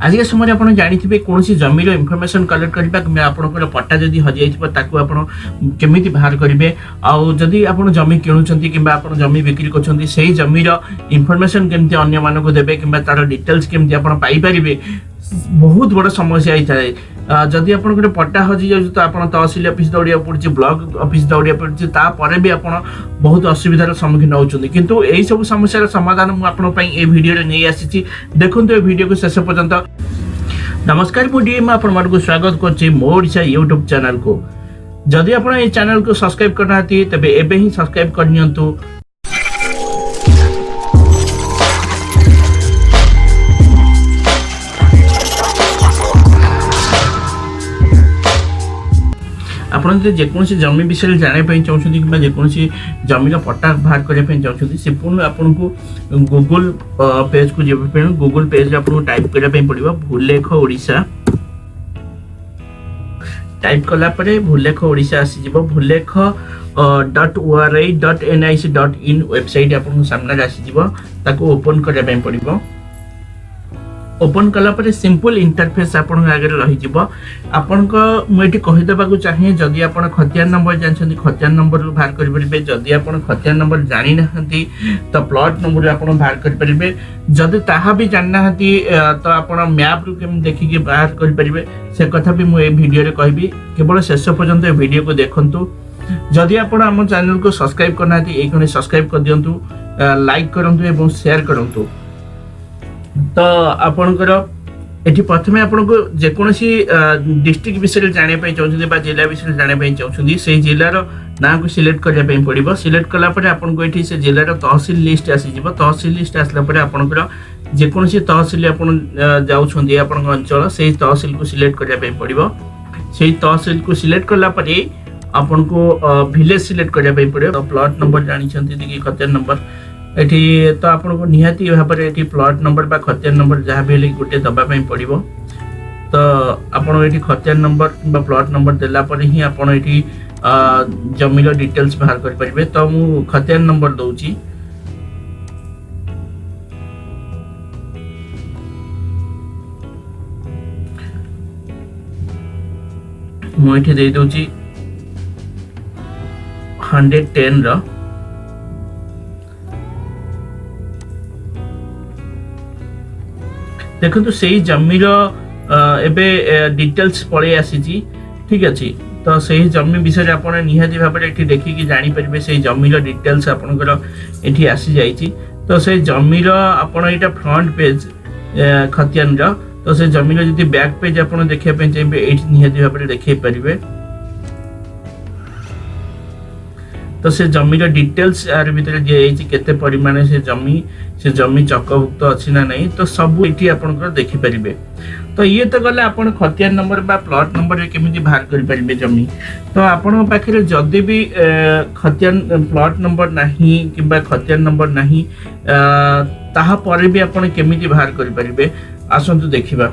आज के समय आप जानी कौन जमीर इनफॉरमेशन कलेक्ट करबा कि आपनकर पट्टा जदि हजि जाइथिबो ताकू आपण केमिति बाहर करिवे आउ जदि आपण जमी किणुचंती किबा आपण जमी बिक्री करछंती सेही जमीर इनफॉरमेशन केमिति अन्य मानको देबे किबा तार डिटेल्स केमिति आपण पाई परिबे बहुत बड़ समस्या ही थाए। जदि आपन पट्टा हजि जाउछ तो आपण तहसील ऑफिस दौड़िया पड़छ ब्लॉक ऑफिस दौड़िया पड़छ तापर भी आपण बहुत असुविधार सम्मुखीन होउछंती किंतु एही सब समस्यार समाधान मु आपण पई ए वीडियो रे नै आसीछि। देखंतु ए वीडियो को शेष पर्यंत। नमस्कार मु डीएम आपण मानको स्वागत करछि मो ओडिशा यूट्यूब चैनल को। जदि आपण ए चैनल को सब्सक्राइब करनाथि तबे एबे ही सब्सक्राइब करनियंतु। आपण जेकोसी जमी विषय जानापी चाहते कि जेकोसी जमीन पट्टा बाहर करने चाहते से पूर्ण आपन को गूगल पेज को जावाई गूगल पेज आपको टाइप करने पड़ो भूलेख Odisha type कलापर भूलेख Odisha आसीज भूलेख .ori.nic.in website आपन सामने आसीज ताको ओपन करने पड़ो। ओपन कला पर सिंपल इंटरफेस आपन आगे रही जिवो। आपन को मुझे कहीदेबा चाहिए जदि आपन खतियान नंबर जानछंती खतियान नंबर बाहर कर परिबे। जदि आपन खतियान नंबर जानि नहंती तो प्लॉट नंबर आपन बाहर कर परिबे। जदि ताहा भी जानि नहंती तो आपन मैप रु केम देखि के बाहर कर परिबे से कथा भी मु ए वीडियो रे कहबी। केवल शेष पर्यंत ए वीडियो को देखंतु। जदि आपन हम चैनल को सब्सक्राइब करनाती एखने सब्सक्राइब कर दियंतु, लाइक करंतु एवं शेयर करंतु। तो आपणकर एठी प्रथमे आपनको जेकोसी डिस्ट्रिक्ट विषय जाने पई चाहउछथि बा जिला विषय जाने पई चाहउछथि से जिल्लार ना को सिलेक्ट करबा पई पड़िबो। सिलेक्ट कला परे आपनको एठी से जिल्लार तहसील लिस्ट आसी जिवो। तहसील लिस्ट आसला परे आपनकर जेकोसी तहसील आपन जाउछथि आपन अंचल सेही तहसील को सिलेक्ट करबा पई पड़िबो। सेही तहसील को सिलेक्ट कला परे आपनको विलेज सिलेक्ट करबा पई पड़िबो। तो प्लॉट नंबर जानि छथि कि खतियान नंबर एठी तो आपको निहाती भाव में प्लॉट नंबर बा खतियान नंबर जहाँ भी गोटे दबापी पड़ो। तो आपड़ ये खतियान नंबर कि प्लॉट नंबर देलापर ही आपड़ ये जमीर डिटेल्स बाहर करें। तो मु खतियान नंबर दौची मुझे दे दूची 110 रो। देखो तो सही जमीर एबे डिटेल्स पड़े आसी ठीक अच्छे। तो सही जमी विषय आप निहाती भाव में देखिकी जापर से जमीर डिटेल्स आपंकर ये आसी जाइए। तो से जमीर आपड़ यहाँ फ्रंट पेज खतियान तो से जमीर जब बैक पेज आप देखापी चाहिए ये निहाती भाव में देखे पारे। तो से जमीर डिटेल्स यार भीतर दिखाई केते परिमाण से जमी चकभुक्त अच्छी ना नहीं तो सब ये आपंकर देखिपारे। तो ये तो गला आपन खतियान नंबर बा प्लॉट नंबर केमिति बाहर कर पारे जमी। तो आपन पाखे जदि भी खतियान प्लॉट नंबर नहीं किंबा खतियान नंबर नहीं ताहा परे भी आपन केमिति बाहर कर पारे आसंतु देखिबा।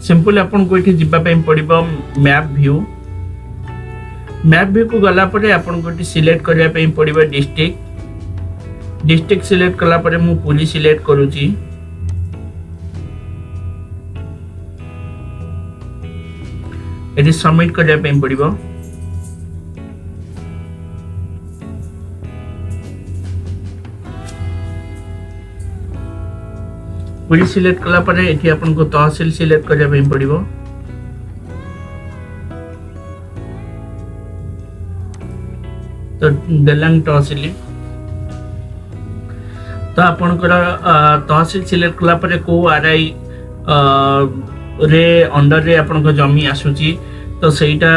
सिंपल आपन को एठी जिबा पई पड़िबो मैप व्यू। मैप व्यू को गला परे आपन को सिलेक्ट करबा पई पड़िबो डिस्ट्रिक्ट सिलेक्ट कला परे मु पुली सिलेक्ट करूची। एठी सबमिट करबा पई पड़िबो। पुली सिलेक्ट कला परे एठी आपन को तहसील सिलेक्ट करबा पई पड़िबो। तो देलांग तहसील तो आपनकर तहसील सिलेक्ट कला परे को आरआई रे अंडर रे आपन जमी आसुची तो सेटा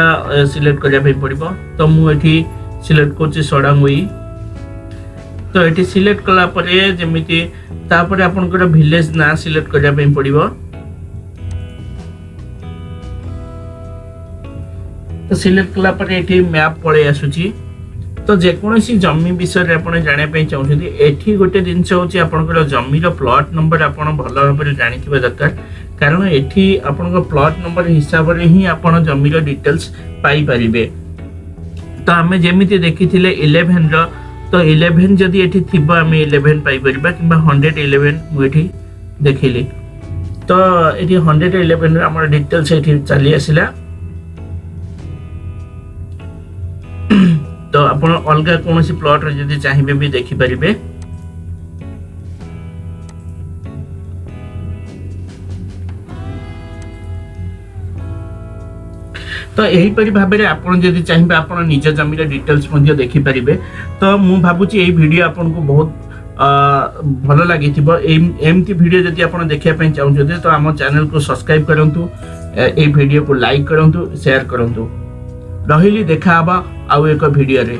सिलेक्ट करबा पई पड़िबो। तो मु एठी सिलेक्ट करछि सडांगुई। तो ये सिलेक्ट कला परे जेमिति तापर आपनकर विलेज ना सिलेक्ट करबा पई पड़िबो। तो सिलेक्ट कला परे एठी मैप पळे आसुची। तो जेकोसी जमी विषय आप जानापी चाहते एठी गोटे जिनस हूँ आपंकर जमीर प्लॉट नंबर आप भल भाव में जानी दरकार कारण एठी आपन प्लॉट नंबर हिसाब से ही आप जमीर डिटेल्स पाई परिबे। तो आम जमी देखी 11 तो 11 जदि एठी थिबो आम 11 पाई परिबा किंबा 111 मु एठी देखिली तो एठी 111 रे हमर डिटेल्स एठी चली आसिला तो आपण अलगा कोनोसी प्लॉट रे जदि चाहिबे भी देखि परिबे तो यहीपरि भाव में आपड़ जदि चाहिए आप निज जमी डिटेल्स देखी पारे तो मु भावुची यही वीडियो आपन को बहुत भल लगी एमती वीडियो जदि आप देखा चाहते तो आम चैनल को सब्सक्राइब करूँ ये वीडियो को लाइक करूँ शेयर करूँ रही देखा आउ एक वीडियो रे।